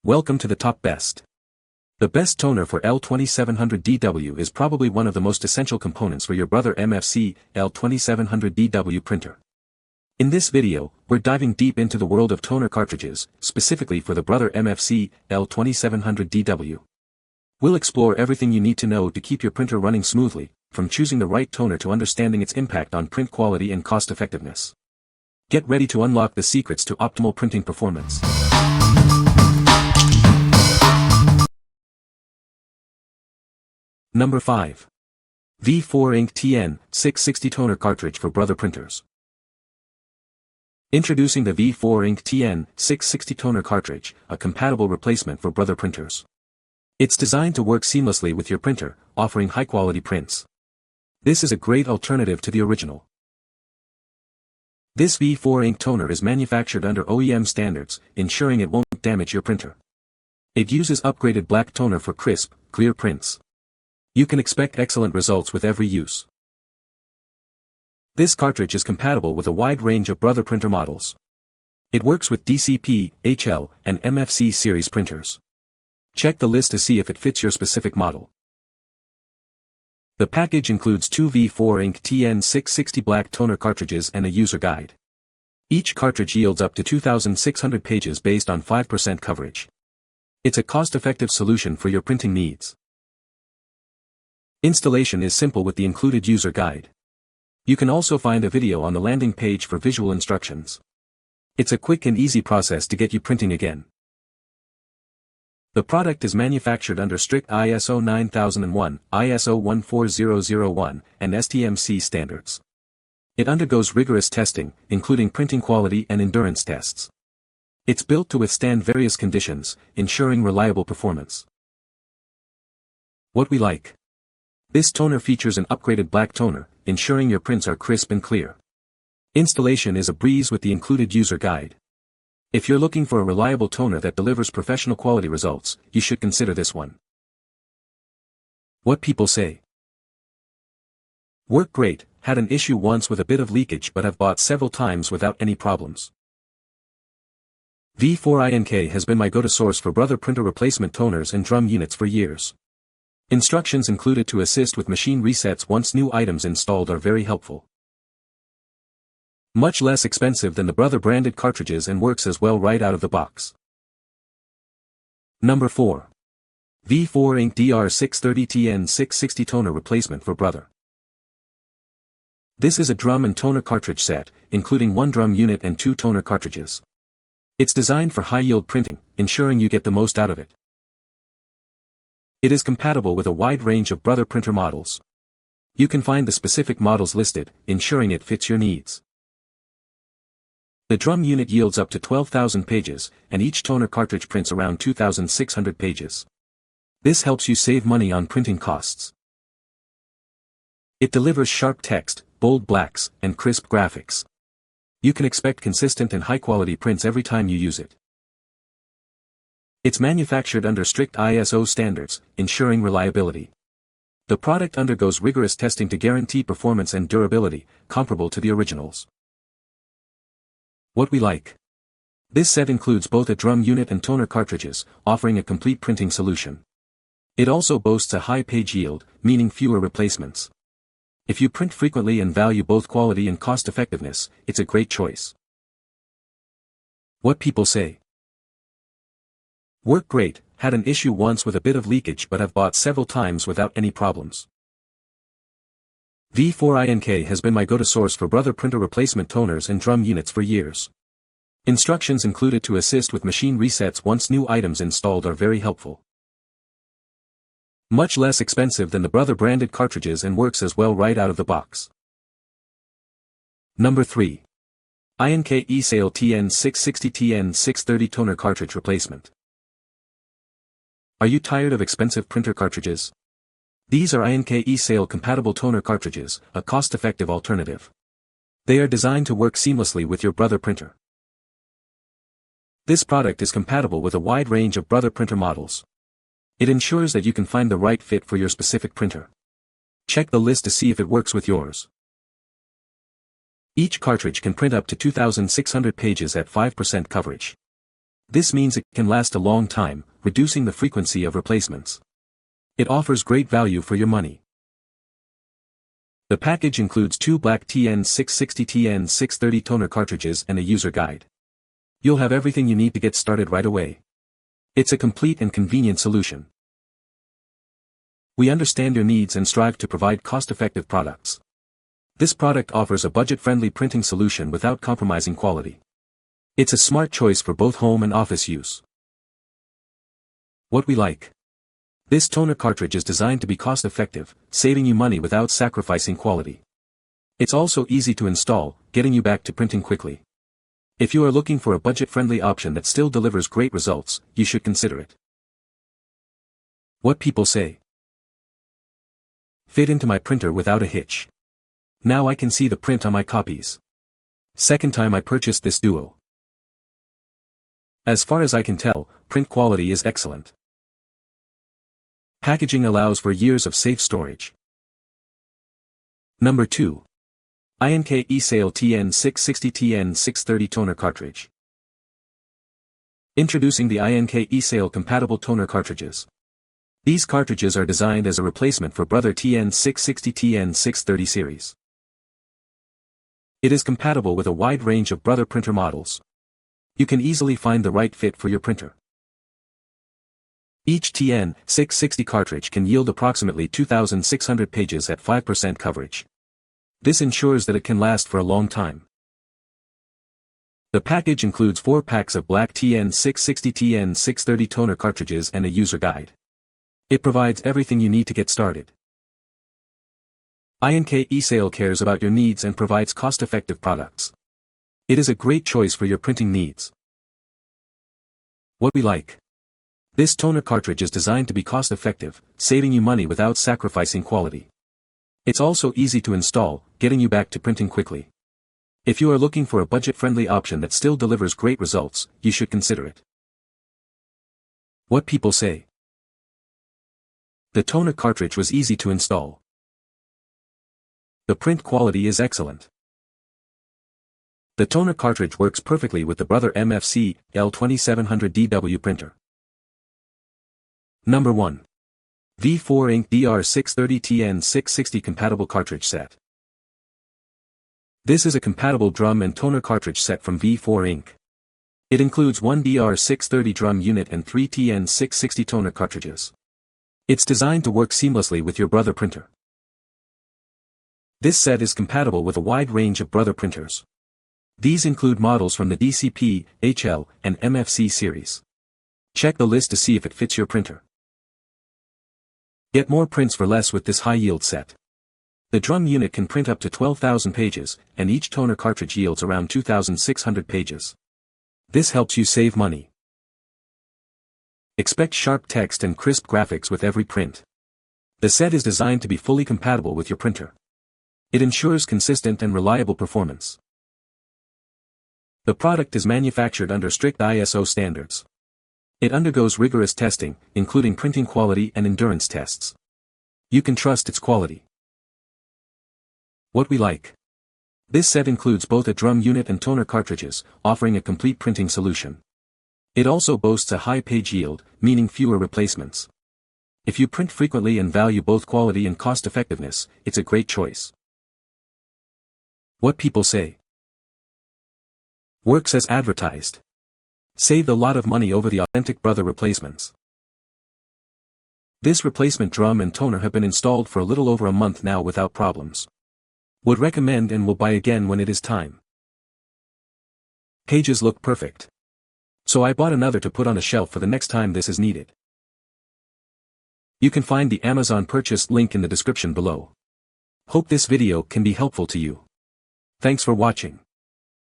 Welcome to the top best. The best toner for L2700DW is probably one of the most essential components for your Brother MFC-L2700DW printer. In this video, we're diving deep into the world of toner cartridges, specifically for the Brother MFC-L2700DW. We'll explore everything you need to know to keep your printer running smoothly, from choosing the right toner to understanding its impact on print quality and cost effectiveness. Get ready to unlock the secrets to optimal printing performance. Number 5. V4 Ink TN660 Toner Cartridge for Brother Printers. Introducing the V4 Ink TN660 Toner Cartridge, a compatible replacement for Brother printers. It's designed to work seamlessly with your printer, offering high-quality prints. This is a great alternative to the original. This V4 Ink toner is manufactured under OEM standards, ensuring it won't damage your printer. It uses upgraded black toner for crisp, clear prints. You can expect excellent results with every use. This cartridge is compatible with a wide range of Brother printer models. It works with DCP, HL, and MFC series printers. Check the list to see if it fits your specific model. The package includes two V4 Ink TN660 black toner cartridges and a user guide. Each cartridge yields up to 2,600 pages based on 5% coverage. It's a cost-effective solution for your printing needs. Installation is simple with the included user guide. You can also find a video on the landing page for visual instructions. It's a quick and easy process to get you printing again. The product is manufactured under strict ISO 9001, ISO 14001, and STMC standards. It undergoes rigorous testing, including printing quality and endurance tests. It's built to withstand various conditions, ensuring reliable performance. What we like. This toner features an upgraded black toner, ensuring your prints are crisp and clear. Installation is a breeze with the included user guide. If you're looking for a reliable toner that delivers professional quality results, you should consider this one. What people say. Work great, had an issue once with a bit of leakage but have bought several times without any problems. V4 Ink has been my go-to source for Brother printer replacement toners and drum units for years. Instructions included to assist with machine resets once new items installed are very helpful. Much less expensive than the Brother branded cartridges and works as well right out of the box. Number 4. V4 Ink DR630 TN660 Toner Replacement for Brother. This is a drum and toner cartridge set, including one drum unit and two toner cartridges. It's designed for high-yield printing, ensuring you get the most out of it. It is compatible with a wide range of Brother printer models. You can find the specific models listed, ensuring it fits your needs. The drum unit yields up to 12,000 pages, and each toner cartridge prints around 2,600 pages. This helps you save money on printing costs. It delivers sharp text, bold blacks, and crisp graphics. You can expect consistent and high-quality prints every time you use it. It's manufactured under strict ISO standards, ensuring reliability. The product undergoes rigorous testing to guarantee performance and durability, comparable to the originals. What we like. This set includes both a drum unit and toner cartridges, offering a complete printing solution. It also boasts a high page yield, meaning fewer replacements. If you print frequently and value both quality and cost effectiveness, it's a great choice. What people say. Work great, had an issue once with a bit of leakage but have bought several times without any problems. V4 Ink has been my go-to source for Brother printer replacement toners and drum units for years. Instructions included to assist with machine resets once new items installed are very helpful. Much less expensive than the Brother branded cartridges and works as well right out of the box. Number 3. INK eSale TN660 TN630 Toner Cartridge Replacement. Are you tired of expensive printer cartridges? These are INK eSale compatible toner cartridges, a cost-effective alternative. They are designed to work seamlessly with your Brother printer. This product is compatible with a wide range of Brother printer models. It ensures that you can find the right fit for your specific printer. Check the list to see if it works with yours. Each cartridge can print up to 2,600 pages at 5% coverage. This means it can last a long time, reducing the frequency of replacements. It offers great value for your money. The package includes 2 black TN660 TN630 toner cartridges and a user guide. You'll have everything you need to get started right away. It's a complete and convenient solution. We understand your needs and strive to provide cost-effective products. This product offers a budget-friendly printing solution without compromising quality. It's a smart choice for both home and office use. What we like. This toner cartridge is designed to be cost-effective, saving you money without sacrificing quality. It's also easy to install, getting you back to printing quickly. If you are looking for a budget-friendly option that still delivers great results, you should consider it. What people say. Fit into my printer without a hitch. Now I can see the print on my copies. Second time I purchased this duo. As far as I can tell, print quality is excellent. Packaging allows for years of safe storage. Number 2. INK eSale TN660 TN630 Toner Cartridge. Introducing the INK eSale compatible toner cartridges. These cartridges are designed as a replacement for Brother TN660 TN630 series. It is compatible with a wide range of Brother printer models. You can easily find the right fit for your printer. Each TN660 cartridge can yield approximately 2,600 pages at 5% coverage. This ensures that it can last for a long time. The package includes 4 packs of black TN660 TN630 toner cartridges and a user guide. It provides everything you need to get started. INK eSale cares about your needs and provides cost-effective products. It is a great choice for your printing needs. What we like. This toner cartridge is designed to be cost-effective, saving you money without sacrificing quality. It's also easy to install, getting you back to printing quickly. If you are looking for a budget-friendly option that still delivers great results, you should consider it. What people say. The toner cartridge was easy to install. The print quality is excellent. The toner cartridge works perfectly with the Brother MFC-L2700DW printer. Number 1. V4 Ink DR630 TN660 Compatible Cartridge Set. This is a compatible drum and toner cartridge set from V4 Ink. It includes 1 DR630 drum unit and 3 TN660 toner cartridges. It's designed to work seamlessly with your Brother printer. This set is compatible with a wide range of Brother printers. These include models from the DCP, HL, and MFC series. Check the list to see if it fits your printer. Get more prints for less with this high-yield set. The drum unit can print up to 12,000 pages, and each toner cartridge yields around 2,600 pages. This helps you save money. Expect sharp text and crisp graphics with every print. The set is designed to be fully compatible with your printer. It ensures consistent and reliable performance. The product is manufactured under strict ISO standards. It undergoes rigorous testing, including printing quality and endurance tests. You can trust its quality. What we like. This set includes both a drum unit and toner cartridges, offering a complete printing solution. It also boasts a high page yield, meaning fewer replacements. If you print frequently and value both quality and cost effectiveness, it's a great choice. What people say. Works as advertised. Saved a lot of money over the authentic Brother replacements. This replacement drum and toner have been installed for a little over a month now without problems. Would recommend and will buy again when it is time. Pages look perfect. So I bought another to put on a shelf for the next time this is needed. You can find the Amazon purchase link in the description below. Hope this video can be helpful to you. Thanks for watching.